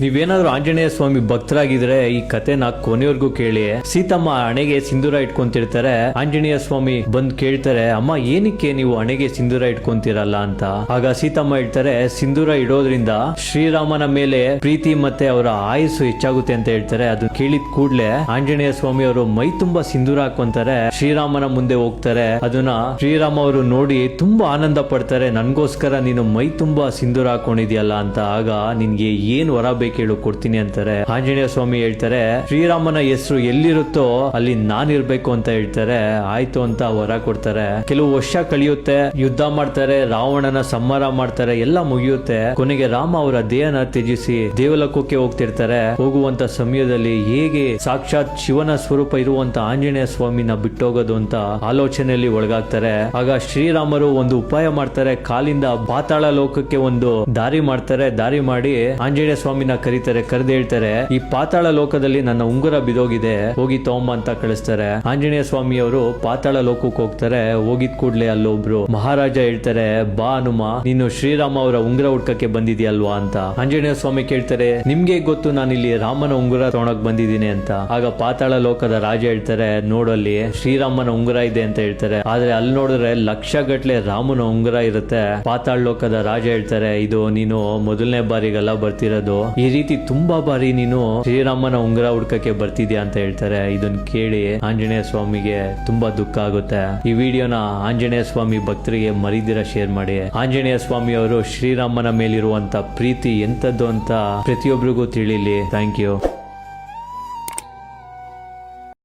ನೀವೇನಾದ್ರೂ ಆಂಜನೇಯ ಸ್ವಾಮಿ ಭಕ್ತರಾಗಿದ್ರೆ ಈ ಕಥೆನ ಕೊನೆವರೆಗೂ ಕೇಳಿ. ಸೀತಮ್ಮ ಹಣೆಗೆ ಸಿಂಧೂರ ಇಟ್ಕೊಂತಿರ್ತಾರೆ. ಆಂಜನೇಯ ಸ್ವಾಮಿ ಬಂದ್ ಕೇಳ್ತಾರೆ, ಅಮ್ಮ ಏನಕ್ಕೆ ನೀವು ಹಣೆಗೆ ಸಿಂಧೂರ ಇಟ್ಕೊಂತಿರಲ್ಲ ಅಂತ. ಆಗ ಸೀತಮ್ಮ ಹೇಳ್ತಾರೆ, ಸಿಂಧೂರ ಇಡೋದ್ರಿಂದ ಶ್ರೀರಾಮನ ಮೇಲೆ ಪ್ರೀತಿ ಮತ್ತೆ ಅವರ ಆಯುಸ್ಸು ಹೆಚ್ಚಾಗುತ್ತೆ ಅಂತ ಹೇಳ್ತಾರೆ. ಅದು ಕೇಳಿದ ಕೂಡ್ಲೆ ಆಂಜನೇಯ ಸ್ವಾಮಿ ಅವರು ಮೈ ತುಂಬಾ ಸಿಂಧೂರ ಹಾಕೊಂತಾರೆ. ಶ್ರೀರಾಮನ ಮುಂದೆ ಹೋಗ್ತಾರೆ. ಅದನ್ನ ಶ್ರೀರಾಮ ಅವರು ನೋಡಿ ತುಂಬಾ ಆನಂದ ಪಡ್ತಾರೆ. ನನ್ಗೋಸ್ಕರ ನೀನು ಮೈ ತುಂಬಾ ಸಿಂಧೂರ ಹಾಕೊಂಡಿದ್ಯಲ್ಲ ಅಂತ. ಆಗ ನಿನ್ಗೆ ಏನ್ ವರ ಕೇಳು ಕೊಡ್ತೀನಿ ಅಂತಾರೆ. ಆಂಜನೇಯ ಸ್ವಾಮಿ ಹೇಳ್ತಾರೆ, ಶ್ರೀರಾಮನ ಹೆಸರು ಎಲ್ಲಿರುತ್ತೋ ಅಲ್ಲಿ ನಾನಿರ್ಬೇಕು ಅಂತ ಹೇಳ್ತಾರೆ. ಆಯ್ತು ಅಂತ ವರ ಕೊಡ್ತಾರೆ. ಕೆಲವು ವರ್ಷ ಕಳಿಯುತ್ತೆ, ಯುದ್ಧ ಮಾಡ್ತಾರೆ, ರಾವಣನ ಸಂಹಾರ ಮಾಡ್ತಾರೆ, ಎಲ್ಲ ಮುಗಿಯುತ್ತೆ. ಕೊನೆಗೆ ರಾಮ ಅವರ ದೇಹನ ತ್ಯಜಿಸಿ ದೇವಲೋಕಕ್ಕೆ ಹೋಗ್ತಿರ್ತಾರೆ. ಹೋಗುವಂತ ಸಮಯದಲ್ಲಿ ಹೇಗೆ ಸಾಕ್ಷಾತ್ ಶಿವನ ಸ್ವರೂಪ ಇರುವಂತ ಆಂಜನೇಯ ಸ್ವಾಮಿನ ಬಿಟ್ಟೋಗೋದು ಅಂತ ಆಲೋಚನೆಯಲ್ಲಿ ಒಳಗಾಗ್ತಾರೆ. ಆಗ ಶ್ರೀರಾಮರು ಒಂದು ಉಪಾಯ ಮಾಡ್ತಾರೆ. ಕಾಲಿಂದ ಪಾತಾಳ ಲೋಕಕ್ಕೆ ಒಂದು ದಾರಿ ಮಾಡ್ತಾರೆ. ದಾರಿ ಮಾಡಿ ಆಂಜನೇಯ ಸ್ವಾಮಿನ ಕರೀತಾರೆ. ಕರೆದು ಹೇಳ್ತಾರೆ, ಈ ಪಾತಾಳ ಲೋಕದಲ್ಲಿ ನನ್ನ ಉಂಗುರ ಬಿದೋಗಿದೆ, ಹೋಗಿ ತಗೊಂಬ ಅಂತ ಕಳಿಸ್ತಾರೆ. ಆಂಜನೇಯ ಸ್ವಾಮಿ ಅವರು ಪಾತಾಳ ಲೋಕಕ್ಕೆ ಹೋಗ್ತಾರೆ. ಹೋಗಿದ್ ಕೂಡ್ಲೆ ಅಲ್ಲೊಬ್ರು ಮಹಾರಾಜ ಹೇಳ್ತಾರೆ, ಬಾ ಹನುಮ, ನೀನು ಶ್ರೀರಾಮ ಅವರ ಉಂಗುರ ಹುಡ್ಕಕ್ಕೆ ಬಂದಿದ್ಯಲ್ವಾ ಅಂತ. ಆಂಜನೇಯ ಸ್ವಾಮಿ ಕೇಳ್ತಾರೆ, ನಿಮ್ಗೆ ಗೊತ್ತು ನಾನು ಇಲ್ಲಿ ರಾಮನ ಉಂಗುರ ತಗೊಳಕ್ ಬಂದಿದ್ದೀನಿ ಅಂತ. ಆಗ ಪಾತಾಳ ಲೋಕದ ರಾಜ ಹೇಳ್ತಾರೆ, ನೋಡಲ್ಲಿ ಶ್ರೀರಾಮನ ಉಂಗುರ ಇದೆ ಅಂತ ಹೇಳ್ತಾರೆ. ಆದ್ರೆ ಅಲ್ಲಿ ನೋಡಿದ್ರೆ ಲಕ್ಷ ಗಟ್ಲೆ ರಾಮನ ಉಂಗುರ ಇರುತ್ತೆ. ಪಾತಾಳ ಲೋಕದ ರಾಜ ಹೇಳ್ತಾರೆ, ಇದು ನೀನು ಮೊದಲನೇ ಬಾರಿಗೆಲ್ಲ ಬರ್ತಿರೋದು, ಈ ರೀತಿ ತುಂಬಾ ಬಾರಿ ನೀನು ಶ್ರೀರಾಮನ ಉಂಗುರ ಹುಡ್ಕಕ್ಕೆ ಬರ್ತಿದ್ಯಾ ಅಂತ ಹೇಳ್ತಾರೆ. ಇದನ್ನ ಕೇಳಿ ಆಂಜನೇಯ ಸ್ವಾಮಿಗೆ ತುಂಬಾ ದುಃಖ ಆಗುತ್ತೆ. ಈ ವಿಡಿಯೋನ ಆಂಜನೇಯ ಸ್ವಾಮಿ ಭಕ್ತರಿಗೆ ಮರಿದಿರ ಶೇರ್ ಮಾಡಿ. ಆಂಜನೇಯ ಸ್ವಾಮಿ ಅವರು ಶ್ರೀರಾಮನ ಮೇಲಿರುವಂತ ಪ್ರೀತಿ ಎಂತದ್ದು ಅಂತ ಪ್ರತಿಯೊಬ್ಬರಿಗೂ ತಿಳಿಲಿ. Thank you.